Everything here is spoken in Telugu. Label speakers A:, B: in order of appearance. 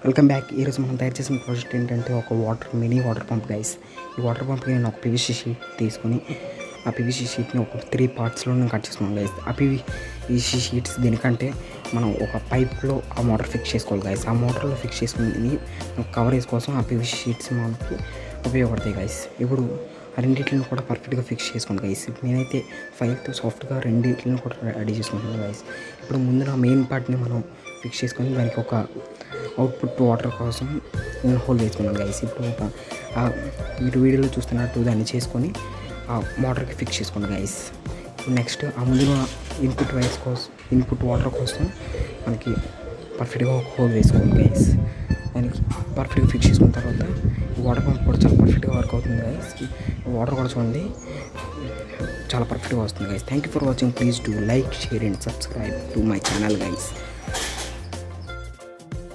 A: Welcome back. ఈరోజు మనం తయారు చేసిన ప్రాజెక్ట్ ఏంటంటే ఒక మినీ వాటర్ పంప్ గైస్. ఈ వాటర్ పంప్కి నేను ఒక పీవీసీ షీట్ తీసుకొని ఆ పీవీసీ షీట్ని ఒక 3 పార్ట్స్లో నేను కట్ చేసుకున్నాను గైస్. ఆ పీవీసీ షీట్స్ దీనికంటే మనం ఒక పైప్లో ఆ మోటార్ ఫిక్స్ చేసుకోవాలి గైస్. ఆ మోటార్లో ఫిక్స్ చేసుకుని కవరేజ్ కోసం ఆ పీవీసీ షీట్స్ మనకి ఉపయోగపడతాయి గైస్. ఇప్పుడు ఆ రెండింటిని కూడా పర్ఫెక్ట్గా ఫిక్స్ చేసుకోండి గైస్. నేనైతే ఫైల్తో సాఫ్ట్గా రెండింటిని కూడా రెడీ చేసుకుంటాను గైస్. ఇప్పుడు ముందు మెయిన్ పార్ట్ని మనం ఫిక్స్ చేసుకొని దానికి ఒక అవుట్పుట్ వాటర్ కోసం నేను హోల్ వేసుకున్నాను గైస్. ఇప్పుడు మీరు వీడియోలో చూస్తున్నట్టు దాన్ని చేసుకొని ఆ మోటార్కి ఫిక్స్ చేసుకోండి గైస్. ఇప్పుడు నెక్స్ట్ ఆ ముందుగా ఇన్పుట్ వాటర్ కోసం మనకి పర్ఫెక్ట్గా ఒక హోల్ వేసుకోండి గైస్. దానికి పర్ఫెక్ట్గా ఫిక్స్ చేసుకున్న తర్వాత వాటర్ పంప్ కూడా చాలా పర్ఫెక్ట్గా వర్క్ అవుతుంది గైస్. వాటర్ కూడా చూడండి చాలా పర్ఫెక్ట్గా వస్తుంది guys. Thank you for watching. Please do like, share and subscribe to my channel guys.